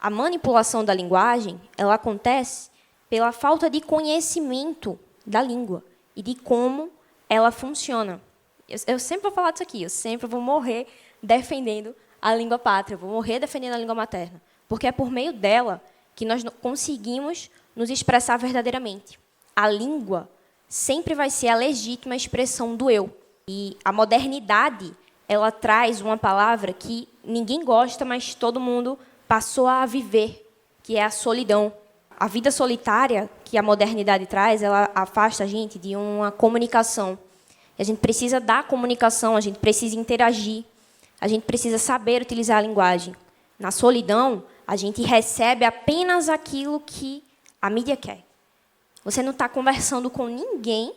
a manipulação da linguagem, ela acontece pela falta de conhecimento da língua e de como ela funciona. Eu sempre vou falar disso aqui, eu sempre vou morrer defendendo a língua pátria, eu vou morrer defendendo a língua materna, porque é por meio dela que nós conseguimos nos expressar verdadeiramente. A língua sempre vai ser a legítima expressão do eu. E a modernidade, ela traz uma palavra que ninguém gosta, mas todo mundo passou a viver, que é a solidão. A vida solitária que a modernidade traz, ela afasta a gente de uma comunicação. A gente precisa da comunicação, a gente precisa interagir, a gente precisa saber utilizar a linguagem. Na solidão, a gente recebe apenas aquilo que a mídia quer. Você não está conversando com ninguém,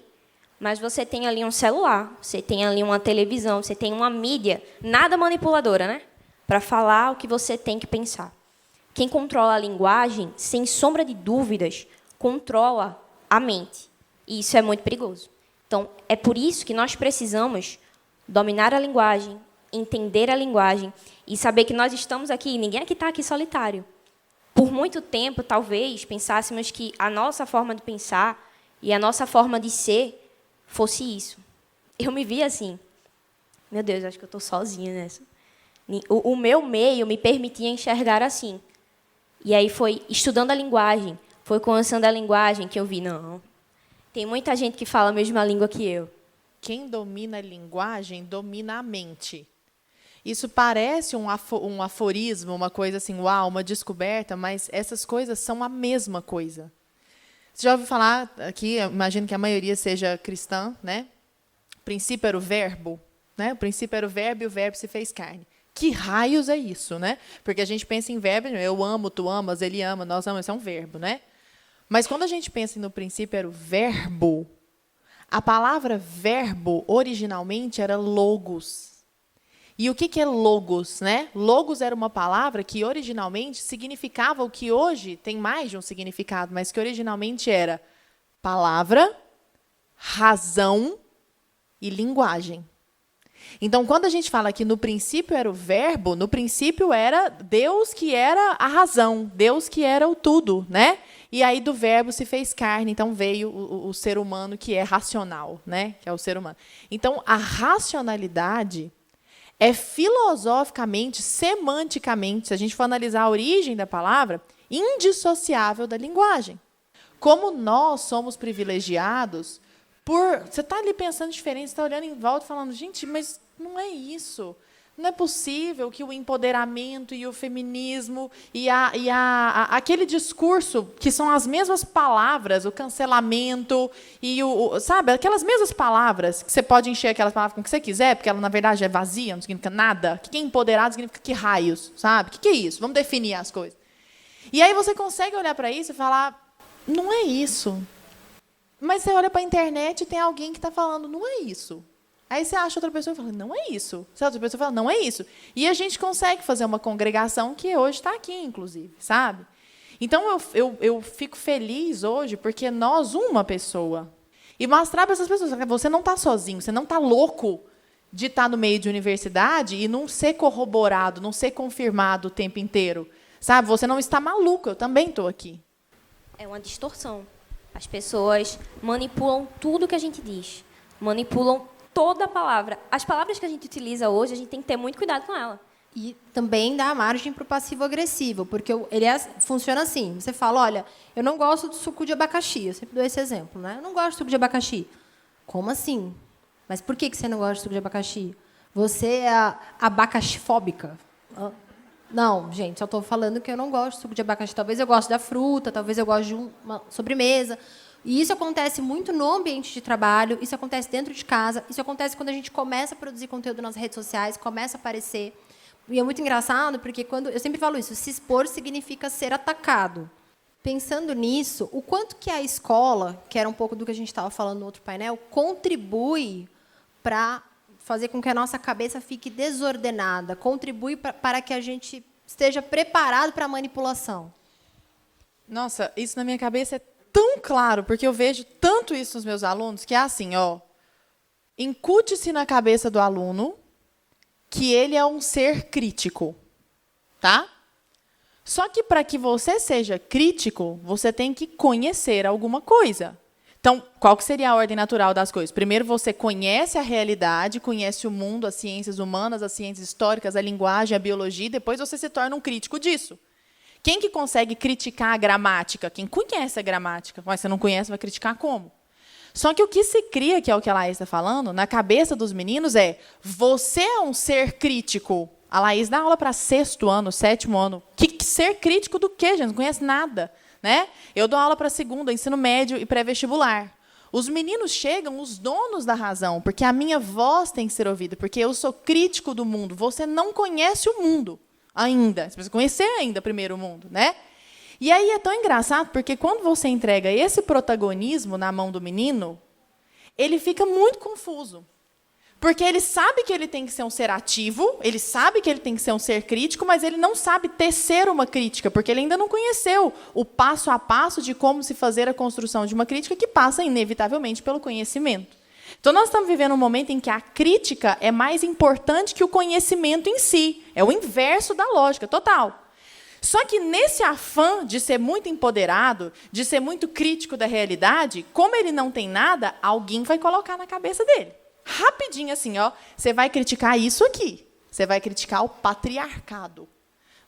mas você tem ali um celular, você tem ali uma televisão, você tem uma mídia, nada manipuladora, né? Para falar o que você tem que pensar. Quem controla a linguagem, sem sombra de dúvidas, controla a mente. E isso é muito perigoso. Então, é por isso que nós precisamos dominar a linguagem, entender a linguagem e saber que nós estamos aqui, ninguém aqui está aqui solitário. Por muito tempo, talvez, pensássemos que a nossa forma de pensar e a nossa forma de ser fosse isso. Eu me vi assim. Meu Deus, acho que eu estou sozinha nessa. O meu meio me permitia enxergar assim. E aí foi estudando a linguagem, foi conhecendo a linguagem que eu vi, não, tem muita gente que fala a mesma língua que eu. Quem domina a linguagem, domina a mente. Isso parece um aforismo, uma coisa assim, uau, uma descoberta, mas essas coisas são a mesma coisa. Você já ouviu falar aqui, imagino que a maioria seja cristã, né? O princípio era o verbo, né? O princípio era o verbo e o verbo se fez carne. Que raios é isso, né? Porque a gente pensa em verbo, eu amo, tu amas, ele ama, nós amamos, isso é um verbo, né? Mas quando a gente pensa no princípio era o verbo, a palavra verbo originalmente era logos. E o que é logos, né? Logos era uma palavra que originalmente significava o que hoje tem mais de um significado, mas que originalmente era palavra, razão e linguagem. Então, quando a gente fala que no princípio era o verbo, no princípio era Deus que era a razão, Deus que era o tudo, né? E aí do verbo se fez carne, então veio o ser humano que é racional, né? Que é o ser humano. Então, a racionalidade é filosoficamente, semanticamente, se a gente for analisar a origem da palavra, indissociável da linguagem. Como nós somos privilegiados você está ali pensando diferente, você está olhando em volta e falando, gente, mas não é isso. Não é possível que o empoderamento e o feminismo e aquele discurso, que são as mesmas palavras, o cancelamento, e sabe, aquelas mesmas palavras, que você pode encher aquelas palavras com o que você quiser, porque ela, na verdade, é vazia, não significa nada. O que é empoderado significa que raios, sabe? O que é isso? Vamos definir as coisas. E aí você consegue olhar para isso e falar, não é isso. Mas você olha para a internet e tem alguém que está falando, não é isso. Aí você acha outra pessoa e fala, não é isso. Você outra pessoa fala, não é isso. E a gente consegue fazer uma congregação que hoje está aqui, inclusive, sabe? Então, eu fico feliz hoje porque nós, uma pessoa, e mostrar para essas pessoas que você não está sozinho, você não está louco de estar no meio de universidade e não ser corroborado, não ser confirmado o tempo inteiro. Sabe? Você não está maluco, eu também estou aqui. É uma distorção. As pessoas manipulam tudo que a gente diz, manipulam toda a palavra. As palavras que a gente utiliza hoje, a gente tem que ter muito cuidado com ela. E também dá margem para o passivo-agressivo, porque ele funciona assim. Você fala, olha, eu não gosto do suco de abacaxi. Eu sempre dou esse exemplo, né? Eu não gosto de suco de abacaxi. Como assim? Mas por que você não gosta de suco de abacaxi? Você é abacaxifóbica? Não, gente, só estou falando que eu não gosto de suco de abacaxi. Talvez eu goste da fruta, talvez eu goste de uma sobremesa. E isso acontece muito no ambiente de trabalho, isso acontece dentro de casa, isso acontece quando a gente começa a produzir conteúdo nas redes sociais, começa a aparecer. E é muito engraçado, porque eu sempre falo isso, se expor significa ser atacado. Pensando nisso, o quanto que a escola, que era um pouco do que a gente estava falando no outro painel, contribui para fazer com que a nossa cabeça fique desordenada, contribui para que a gente esteja preparado para a manipulação. Nossa, isso na minha cabeça é tão claro, porque eu vejo tanto isso nos meus alunos, que é assim, incute-se na cabeça do aluno que ele é um ser crítico, tá? Só que para que você seja crítico, você tem que conhecer alguma coisa. Então, qual que seria a ordem natural das coisas? Primeiro você conhece a realidade, conhece o mundo, as ciências humanas, as ciências históricas, a linguagem, a biologia, e depois você se torna um crítico disso. Quem que consegue criticar a gramática? Quem conhece a gramática. Mas você não conhece, vai criticar como? Só que o que se cria, que é o que a Laís está falando, na cabeça dos meninos é: você é um ser crítico. A Laís dá aula para 6º ano, 7º ano. Que ser crítico do quê, gente? Não conhece nada. Né? Eu dou aula para 2º, ensino médio e pré-vestibular. Os meninos chegam, os donos da razão, porque a minha voz tem que ser ouvida, porque eu sou crítico do mundo. Você não conhece o mundo ainda. Você precisa conhecer ainda primeiro o mundo. Né? E aí é tão engraçado, porque quando você entrega esse protagonismo na mão do menino, ele fica muito confuso. Porque ele sabe que ele tem que ser um ser ativo, ele sabe que ele tem que ser um ser crítico, mas ele não sabe tecer uma crítica, porque ele ainda não conheceu o passo a passo de como se fazer a construção de uma crítica que passa, inevitavelmente, pelo conhecimento. Então, nós estamos vivendo um momento em que a crítica é mais importante que o conhecimento em si. É o inverso da lógica, total. Só que, nesse afã de ser muito empoderado, de ser muito crítico da realidade, como ele não tem nada, alguém vai colocar na cabeça dele. Rapidinho assim, ó, você vai criticar isso aqui. Você vai criticar o patriarcado.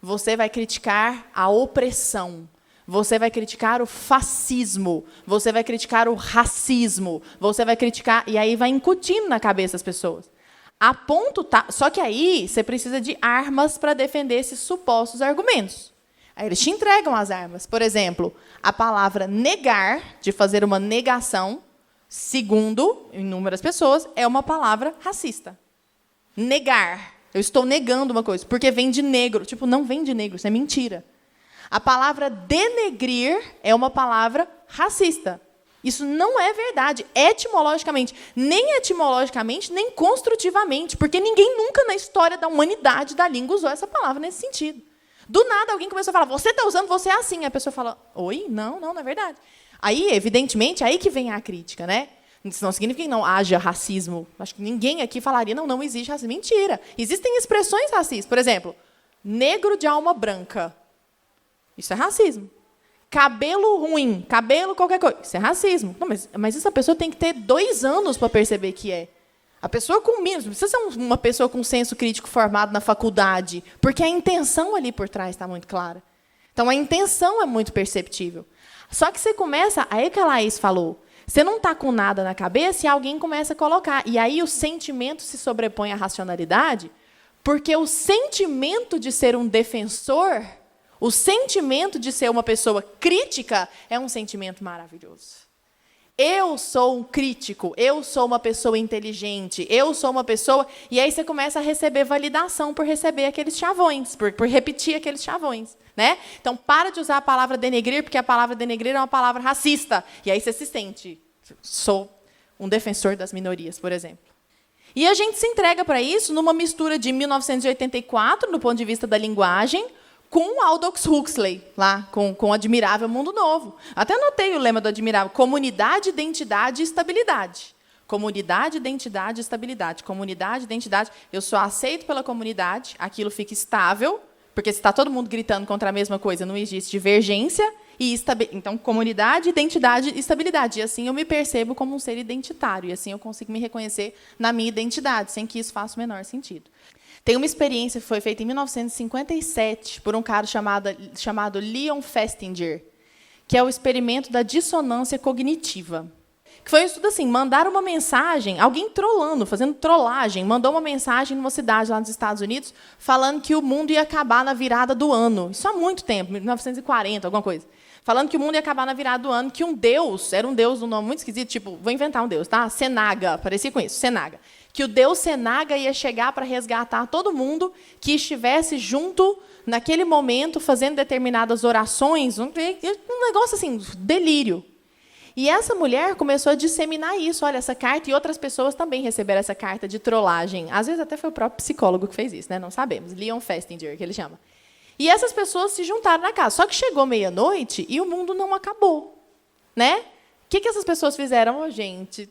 Você vai criticar a opressão. Você vai criticar o fascismo. Você vai criticar o racismo. Você vai criticar... E aí vai incutindo na cabeça das pessoas. A ponto tá... Só que aí você precisa de armas para defender esses supostos argumentos. Aí eles te entregam as armas. Por exemplo, a palavra negar, de fazer uma negação, segundo inúmeras pessoas, é uma palavra racista. Negar. Eu estou negando uma coisa, porque vem de negro. Tipo, não vem de negro, isso é mentira. A palavra denegrir é uma palavra racista. Isso não é verdade, etimologicamente. Nem etimologicamente, nem construtivamente, porque ninguém nunca na história da humanidade da língua usou essa palavra nesse sentido. Do nada, alguém começou a falar, você está usando, você é assim. A pessoa fala, oi? Não é verdade. Aí, evidentemente, aí que vem a crítica, né? Isso não significa que não haja racismo. Acho que ninguém aqui falaria, não existe racismo. Mentira. Existem expressões racistas. Por exemplo, negro de alma branca. Isso é racismo. Cabelo ruim, cabelo qualquer coisa. Isso é racismo. Não, mas essa pessoa tem que ter 2 anos para perceber que é. A pessoa com menos, não precisa ser uma pessoa com senso crítico formado na faculdade, porque a intenção ali por trás está muito clara. Então, a intenção é muito perceptível. Só que você começa, aí que a Laís falou, você não está com nada na cabeça e alguém começa a colocar. E aí o sentimento se sobrepõe à racionalidade, porque o sentimento de ser um defensor, o sentimento de ser uma pessoa crítica, é um sentimento maravilhoso. Eu sou um crítico, eu sou uma pessoa inteligente, eu sou uma pessoa... E aí você começa a receber validação por receber aqueles chavões, por repetir aqueles chavões. Né? Então, para de usar a palavra denegrir, porque a palavra denegrir é uma palavra racista. E aí você se sente, sou um defensor das minorias, por exemplo. E a gente se entrega para isso numa mistura de 1984, do ponto de vista da linguagem, com Aldous Huxley, lá, com o Admirável Mundo Novo. Até anotei o lema do Admirável, comunidade, identidade e estabilidade. Comunidade, identidade e estabilidade. Comunidade, identidade, eu sou aceito pela comunidade, aquilo fica estável, porque se está todo mundo gritando contra a mesma coisa, não existe divergência. Então, comunidade, identidade e estabilidade. E assim eu me percebo como um ser identitário. E assim eu consigo me reconhecer na minha identidade, sem que isso faça o menor sentido. Tem uma experiência que foi feita em 1957 por um cara chamado Leon Festinger, que é o experimento da dissonância cognitiva. Que foi um estudo assim, mandaram uma mensagem, alguém trollando, fazendo trollagem, mandou uma mensagem numa cidade lá nos Estados Unidos, falando que o mundo ia acabar na virada do ano. Isso há muito tempo, 1940, alguma coisa. Falando que o mundo ia acabar na virada do ano, que um deus, era um deus de um nome muito esquisito, tipo, vou inventar um deus, tá? Senaga, parecia com isso, Senaga. Que o deus Senaga ia chegar para resgatar todo mundo que estivesse junto naquele momento, fazendo determinadas orações, um negócio assim, delírio. E essa mulher começou a disseminar isso. Olha, essa carta, e outras pessoas também receberam essa carta de trollagem. Às vezes até foi o próprio psicólogo que fez isso, né? Não sabemos. Leon Festinger, que ele chama. E essas pessoas se juntaram na casa. Só que chegou meia-noite e o mundo não acabou. Né? O que essas pessoas fizeram? Oh, gente,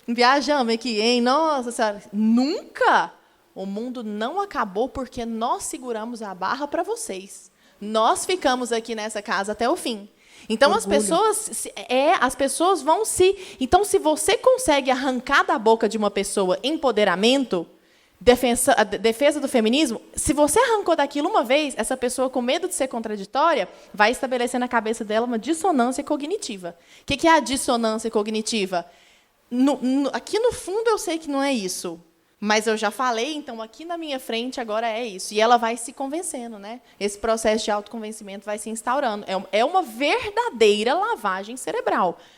viajamos aqui, hein? Nossa Senhora. Nunca! O mundo não acabou porque nós seguramos a barra para vocês. Nós ficamos aqui nessa casa até o fim. Então, Orgulho. as pessoas vão se... Então, se você consegue arrancar da boca de uma pessoa empoderamento, defesa do feminismo, se você arrancou daquilo uma vez, essa pessoa, com medo de ser contraditória, vai estabelecer na cabeça dela uma dissonância cognitiva. O que é a dissonância cognitiva? Aqui no fundo eu sei que não é isso, mas eu já falei, então aqui na minha frente agora é isso. E ela vai se convencendo, né? Esse processo de autoconvencimento vai se instaurando. É uma verdadeira lavagem cerebral.